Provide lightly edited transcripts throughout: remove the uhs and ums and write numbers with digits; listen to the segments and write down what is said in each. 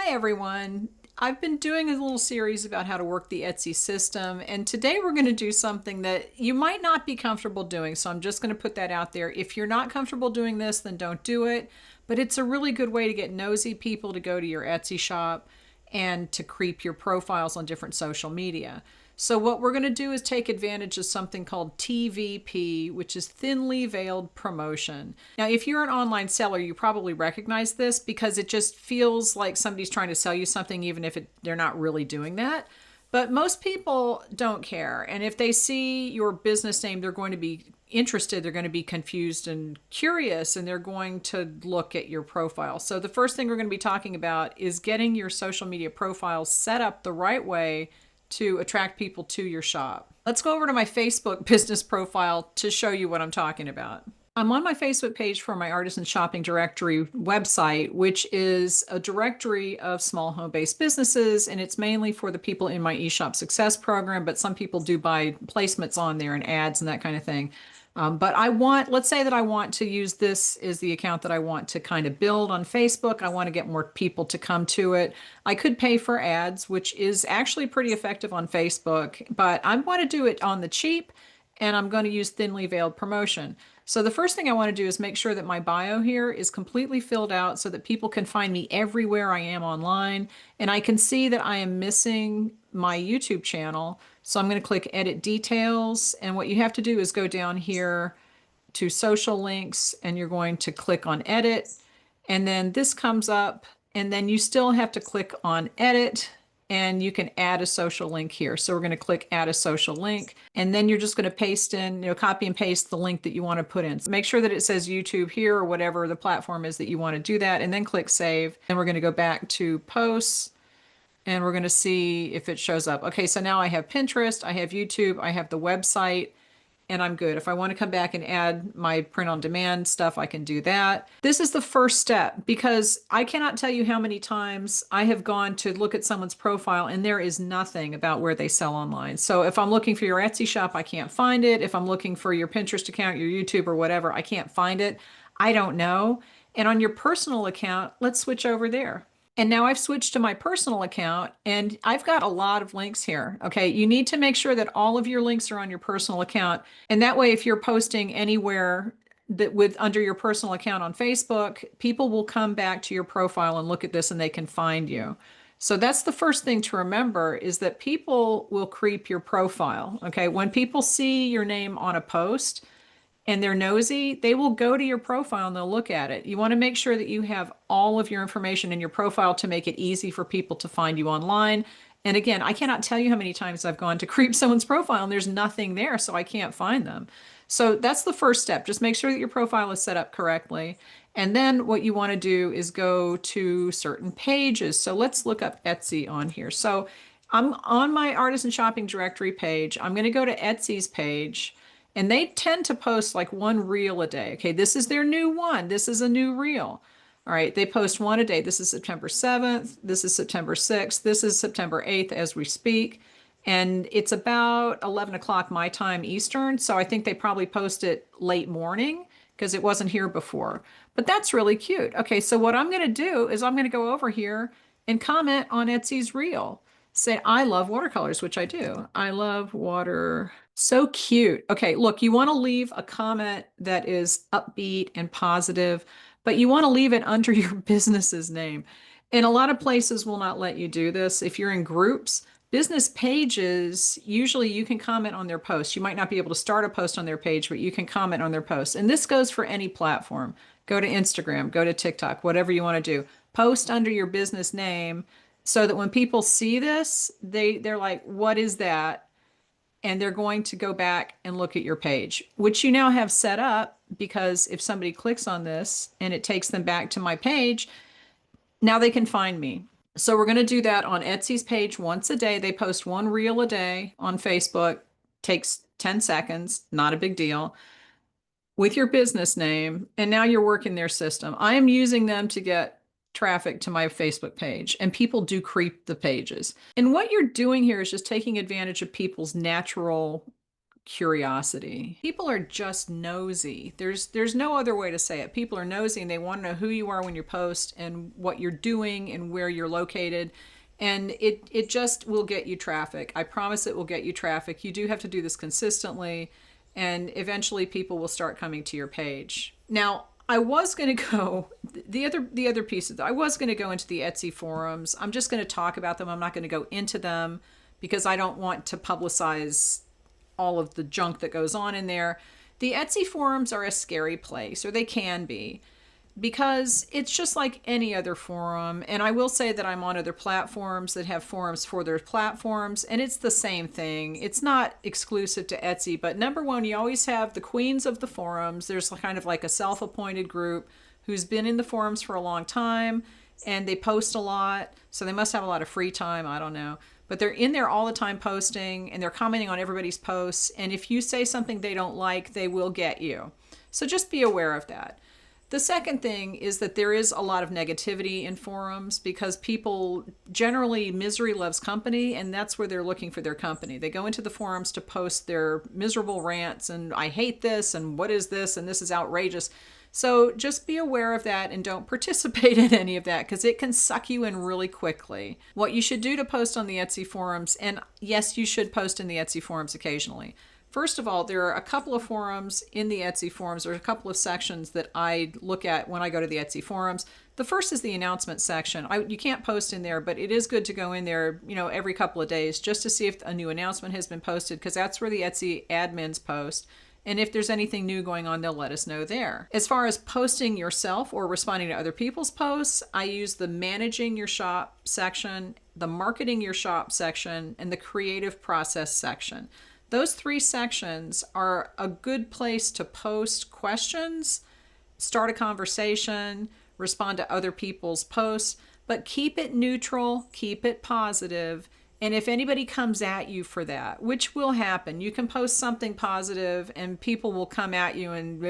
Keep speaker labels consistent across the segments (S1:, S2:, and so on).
S1: Hi everyone. I've been doing a little series about how to work the Etsy system, and today we're going to do something that you might not be comfortable doing. So I'm just going to put that out there. If you're not comfortable doing this, then don't do it. But it's a really good way to get nosy people to go to your Etsy shop and to creep your profiles on different social media. So what we're going to do is take advantage of something called TVP, which is thinly veiled promotion. Now, if you're an online seller, you probably recognize this because it just feels like somebody's trying to sell you something, even if they're not really doing that. But most people don't care. And if they see your business name, they're going to be interested, they're going to be confused and curious, and they're going to look at your profile. So the first thing we're going to be talking about is getting your social media profile set up the right way to attract people to your shop. Let's go over to my Facebook business profile to show you what I'm talking about. I'm on my Facebook page for my artisan shopping directory website, which is a directory of small home-based businesses, and it's mainly for the people in my eShop Success program, but some people do buy placements on there and ads and that kind of thing. But let's say that I want to use this as the account that I want to kind of build on Facebook. I want to get more people to come to it. I could pay for ads, which is actually pretty effective on Facebook, but I want to do it on the cheap, and I'm going to use thinly veiled promotion. So the first thing I want to do is make sure that my bio here is completely filled out so that people can find me everywhere I am online. And I can see that I am missing my YouTube channel. So I'm going to click Edit Details. And what you have to do is go down here to Social Links, and you're going to click on Edit. And then this comes up, and then you still have to click on Edit, and you can add a social link here. So we're going to click Add a Social Link, and then you're just going to paste in, copy and paste the link that you want to put in. So make sure that it says YouTube here or whatever the platform is that you want to do that, and then click Save. And we're going to go back to Posts, and we're going to see if it shows up. Okay, so now I have Pinterest, I have YouTube, I have the website, and I'm good. If I want to come back and add my print on demand stuff, I can do that. This is the first step because I cannot tell you how many times I have gone to look at someone's profile and there is nothing about where they sell online. So if I'm looking for your Etsy shop, I can't find it. If I'm looking for your Pinterest account, your YouTube or whatever, I can't find it. I don't know. And on your personal account, let's switch over there. And now I've switched to my personal account and I've got a lot of links here. Okay. You need to make sure that all of your links are on your personal account. And that way, if you're posting anywhere that with under your personal account on Facebook, people will come back to your profile and look at this and they can find you. So that's the first thing to remember is that people will creep your profile. Okay. When people see your name on a post, and they're nosy, they will go to your profile and they'll look at it. You want to make sure that you have all of your information in your profile to make it easy for people to find you online. And again, I cannot tell you how many times I've gone to creep someone's profile and there's nothing there, so I can't find them. So that's the first step. Just make sure that your profile is set up correctly. And then what you want to do is go to certain pages. So let's look up Etsy on here. So I'm on my artisan shopping directory page. I'm going to go to Etsy's page. And they tend to post like one reel a day. Okay, this is their new one. This is a new reel. All right, they post one a day. This is September 7th. This is September 6th. This is September 8th as we speak. And it's about 11 o'clock my time Eastern. So I think they probably post it late morning because it wasn't here before. But that's really cute. Okay, so what I'm going to do is I'm going to go over here and comment on Etsy's reel. Say, I love watercolors, which I do. I love water. So cute. Okay, look, you want to leave a comment that is upbeat and positive, but you want to leave it under your business's name. And a lot of places will not let you do this. If you're in groups, business pages, usually you can comment on their posts. You might not be able to start a post on their page, but you can comment on their posts. And this goes for any platform. Go to Instagram, go to TikTok, whatever you want to do. Post under your business name so that when people see this, they're like, what is that? And they're going to go back and look at your page, which you now have set up because if somebody clicks on this and it takes them back to my page, now they can find me. So we're going to do that on Etsy's page once a day. They post one reel a day on Facebook, takes 10 seconds, not a big deal, with your business name. And now you're working their system. I am using them to get traffic to my Facebook page, and people do creep the pages. And what you're doing here is just taking advantage of people's natural curiosity. People are just nosy. There's no other way to say it. People are nosy and they want to know who you are when you post and what you're doing and where you're located. And it just will get you traffic. I promise it will get you traffic. You do have to do this consistently, and eventually people will start coming to your page. Now, I was going to go the other piece of I was going to go into the Etsy forums. I'm just going to talk about them. I'm not going to go into them because I don't want to publicize all of the junk that goes on in there. The Etsy forums are a scary place, or they can be, because it's just like any other forum. And I will say that I'm on other platforms that have forums for their platforms, and it's the same thing. It's not exclusive to Etsy, but number one, you always have the queens of the forums. There's kind of like a self-appointed group who's been in the forums for a long time, and they post a lot, so they must have a lot of free time. I don't know. But they're in there all the time posting, and they're commenting on everybody's posts. And if you say something they don't like, they will get you. So just be aware of that. The second thing is that there is a lot of negativity in forums because people generally, misery loves company, and that's where they're looking for their company. They go into the forums to post their miserable rants and I hate this and what is this and this is outrageous. So just be aware of that and don't participate in any of that because it can suck you in really quickly. What you should do to post on the Etsy forums, and yes, you should post in the Etsy forums occasionally. First of all, there are a couple of forums in the Etsy forums. There's a couple of sections that I look at when I go to the Etsy forums. The first is the announcement section. You can't post in there, but it is good to go in there, every couple of days just to see if a new announcement has been posted, because that's where the Etsy admins post. And if there's anything new going on, they'll let us know there. As far as posting yourself or responding to other people's posts, I use the managing your shop section, the marketing your shop section, and the creative process section. Those three sections are a good place to post questions, start a conversation, respond to other people's posts, but keep it neutral, keep it positive. And if anybody comes at you for that, which will happen, you can post something positive and people will come at you and,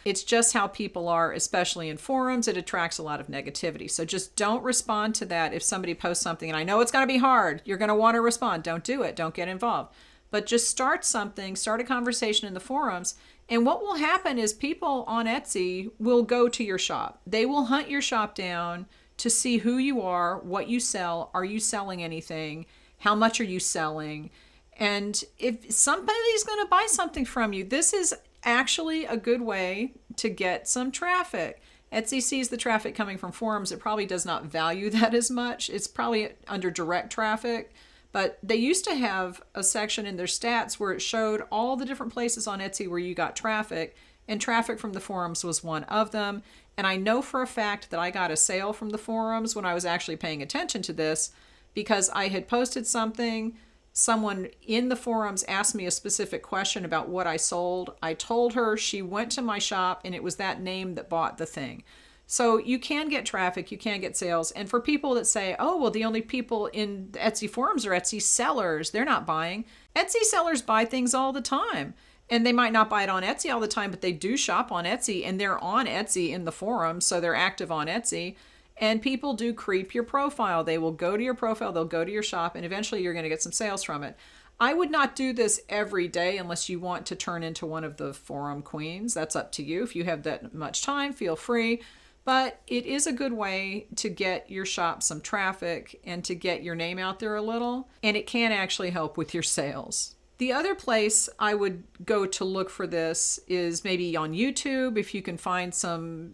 S1: it's just how people are, especially in forums. It attracts a lot of negativity. So just don't respond to that if somebody posts something. And I know it's going to be hard. You're going to want to respond. Don't do it. Don't get involved. But just start something, start a conversation in the forums. And what will happen is people on Etsy will go to your shop. They will hunt your shop down to see who you are, what you sell, are you selling anything, how much are you selling, and if somebody's going to buy something from you, this is actually a good way to get some traffic. Etsy sees the traffic coming from forums. It probably does not value that as much. It's probably under direct traffic, but they used to have a section in their stats where it showed all the different places on Etsy where you got traffic, and traffic from the forums was one of them. And I know for a fact that I got a sale from the forums when I was actually paying attention to this, because I had posted something. Someone in the forums asked me a specific question about what I sold. I told her, she went to my shop, and it was that name that bought the thing. So you can get traffic, you can get sales. And for people that say, oh, well, the only people in the Etsy forums are Etsy sellers, they're not buying. Etsy sellers buy things all the time. And they might not buy it on Etsy all the time, but they do shop on Etsy, and they're on Etsy in the forum, so they're active on Etsy. And people do creep your profile. They will go to your profile, they'll go to your shop, and eventually you're going to get some sales from it. I would not do this every day unless you want to turn into one of the forum queens. That's up to you. If you have that much time, feel free. But it is a good way to get your shop some traffic and to get your name out there a little, and it can actually help with your sales. The other place I would go to look for this is maybe on YouTube, if you can find some,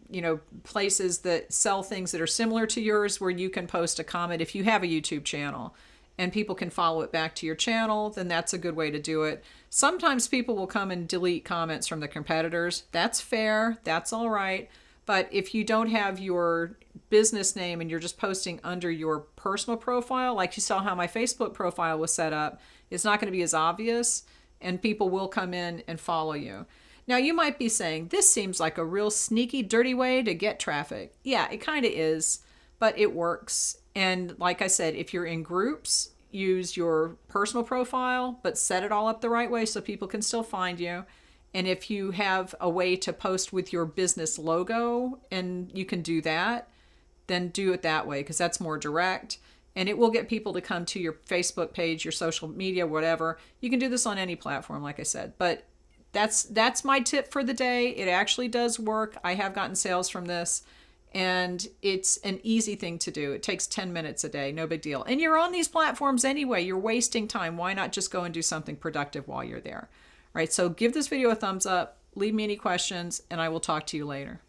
S1: places that sell things that are similar to yours where you can post a comment if you have a YouTube channel and people can follow it back to your channel, then that's a good way to do it. Sometimes people will come and delete comments from the competitors. That's fair. That's all right. But if you don't have your business name and you're just posting under your personal profile, like you saw how my Facebook profile was set up, it's not going to be as obvious, and people will come in and follow you. Now, you might be saying, this seems like a real sneaky, dirty way to get traffic. Yeah, it kind of is, but it works. And like I said, if you're in groups, use your personal profile, but set it all up the right way so people can still find you. And if you have a way to post with your business logo and you can do that, then do it that way because that's more direct. and it will get people to come to your Facebook page, your social media, whatever. You can do this on any platform, like I said, but that's my tip for the day. It actually does work. I have gotten sales from this, and it's an easy thing to do. It takes 10 minutes a day, no big deal. And you're on these platforms anyway. You're wasting time. Why not just go and do something productive while you're there? All right, so give this video a thumbs up, leave me any questions, and I will talk to you later.